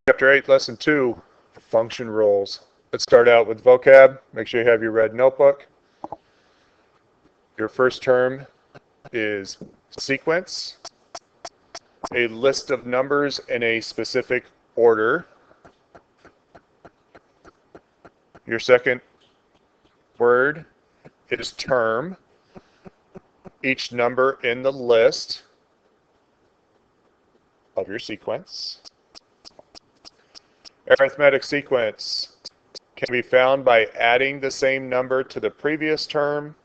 Chapter 8, Lesson 2, Function Rules. Let's start out with vocab. Make sure you have your red notebook. Your first term is sequence, a list of numbers in a specific order. Your second word is term, each number in the list of your sequence. Arithmetic sequence can be found by adding the same number to the previous term,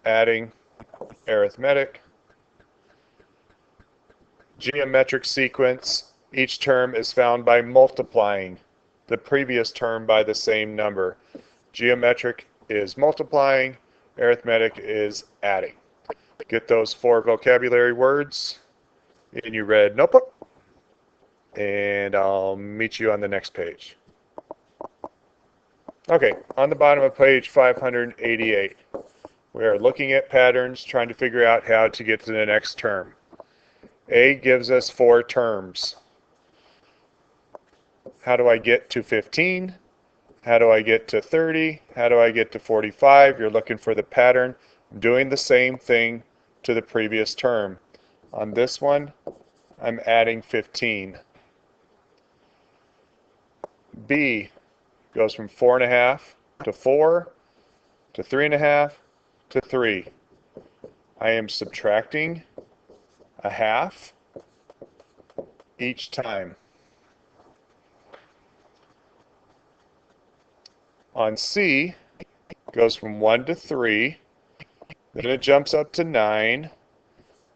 adding arithmetic. Geometric sequence, each term is found by multiplying the previous term by the same number. Geometric is multiplying, arithmetic is adding. Get those 4 vocabulary words in your red notebook, and I'll meet you on the next page. Okay, on the bottom of page 588, we are looking at patterns, trying to figure out how to get to the next term. A gives us 4 terms. How do I get to 15? How do I get to 30? How do I get to 45? You're looking for the pattern. I'm doing the same thing to the previous term. On this one, I'm adding 15. B goes from 4.5 to 4 to 3.5 to 3. I am subtracting a half each time. On C, it goes from 1 to 3, then it jumps up to 9,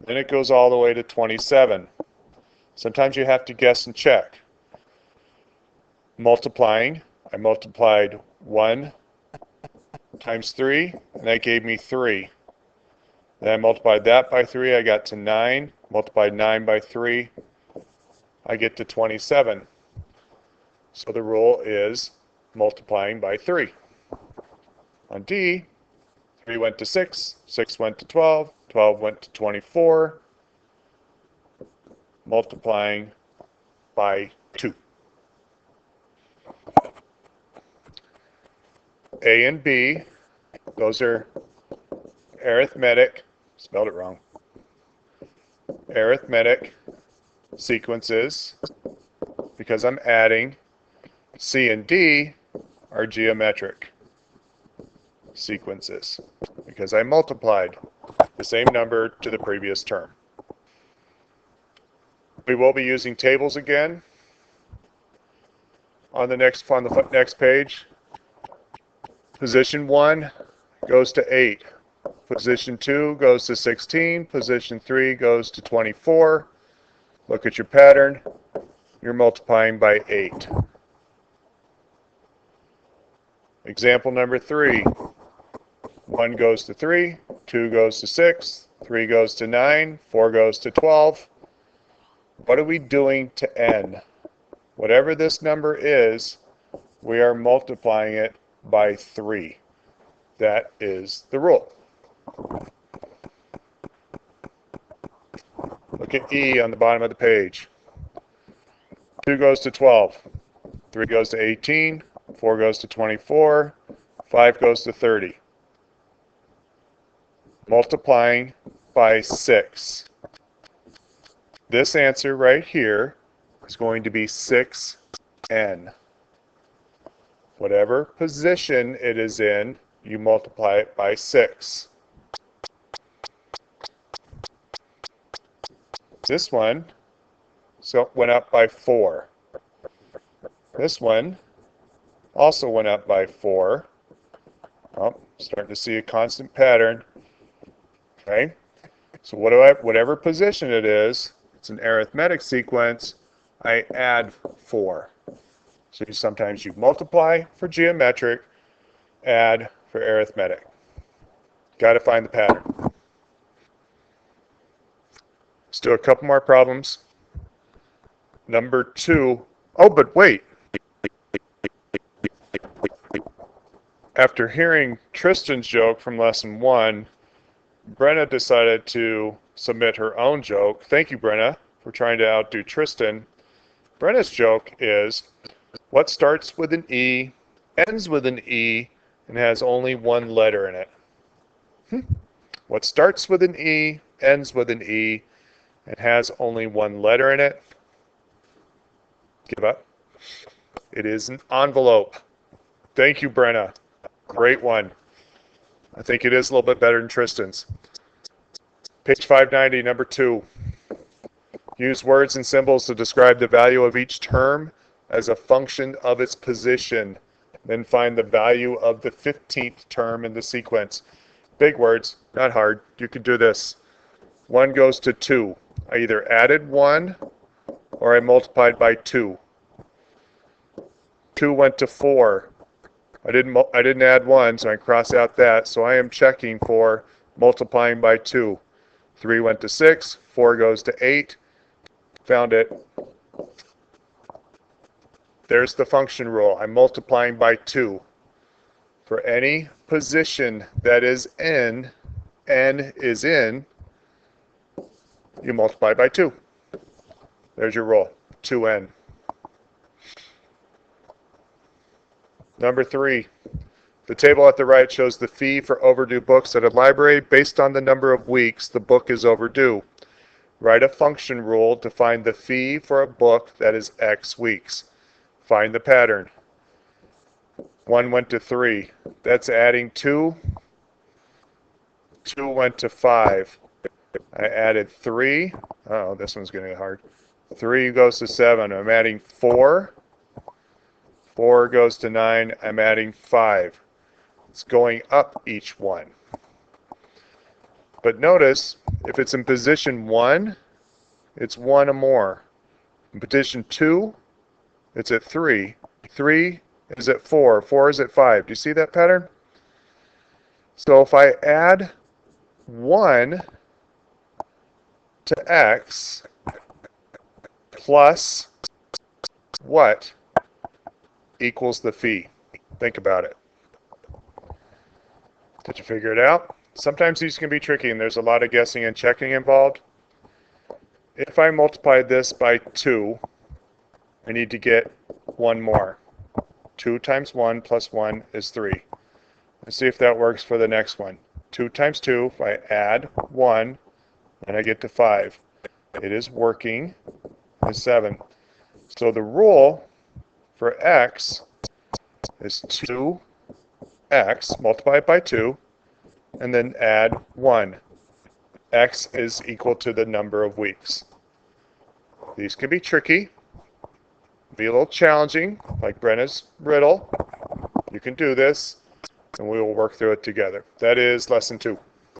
then it goes all the way to 27. Sometimes you have to guess and check. Multiplying, I multiplied 1 times 3, and that gave me 3. Then I multiplied that by 3, I got to 9. Multiplied 9 by 3, I get to 27. So the rule is multiplying by 3. On D, 3 went to 6, 6 went to 12, 12 went to 24, multiplying by 2. A and B, those are arithmetic, spelled it wrong, arithmetic sequences because I'm adding. C and D are geometric sequences because I multiplied the same number to the previous term. We will be using tables again on the next page. Position 1 goes to 8. Position 2 goes to 16. Position 3 goes to 24. Look at your pattern. You're multiplying by 8. Example number 3. 1 goes to 3, 2 goes to 6, 3 goes to 9, 4 goes to 12. What are we doing to n? Whatever this number is, we are multiplying it by 3. That is the rule. Look at E on the bottom of the page. 2 goes to 12, 3 goes to 18, 4 goes to 24, 5 goes to 30. Multiplying by 6. This answer right here is going to be 6n. Whatever position it is in, you multiply it by 6. This one went up by 4. This one also went up by 4. Oh, starting to see a constant pattern. Okay, so whatever position it is, it's an arithmetic sequence, I add 4. So sometimes you multiply for geometric, add for arithmetic. Got to find the pattern. Let's do a couple more problems. Number 2. Oh, but wait. After hearing Tristan's joke from lesson 1, Brenna decided to submit her own joke. Thank you, Brenna, for trying to outdo Tristan. Brenna's joke is, what starts with an E, ends with an E, and has only one letter in it? What starts with an E, ends with an E, and has only one letter in it? Give up. It is an envelope. Thank you, Brenna. Great one. I think it is a little bit better than Tristan's. Page 590, number 2. Use words and symbols to describe the value of each term as a function of its position. Then find the value of the 15th term in the sequence. Big words, not hard. You can do this. 1 goes to 2. I either added 1 or I multiplied by 2. 2 went to 4. I didn't add 1, so I cross out that. So I am checking for multiplying by 2. 3 went to 6. 4 goes to 8. Found it. There's the function rule. I'm multiplying by 2. For any position that is n is in, you multiply by 2. There's your rule, 2n. Number 3, the table at the right shows the fee for overdue books at a library based on the number of weeks the book is overdue. Write a function rule to find the fee for a book that is X weeks. Find the pattern. 1 went to 3. That's adding 2. 2 went to 5. I added 3. Oh, this one's going to get hard. 3 goes to 7. I'm adding 4. 4 goes to 9. I'm adding 5. It's going up each one. But notice, if it's in position 1, it's 1 or more. In position 2, it's at 3. 3 is at 4. 4 is at 5. Do you see that pattern? So if I add 1 to X plus what equals the fee? Think about it. Did you figure it out? Sometimes these can be tricky and there's a lot of guessing and checking involved. If I multiply this by 2, I need to get 1 more. 2 times 1 plus 1 is 3. Let's see if that works for the next one. 2 times 2, if I add 1, then I get to 5. It is working. Is 7. So the rule for X is 2X, multiply it by 2, and then add 1. X is equal to the number of weeks. These can be tricky, be a little challenging, like Brenna's riddle. You can do this, and we will work through it together. That is lesson 2.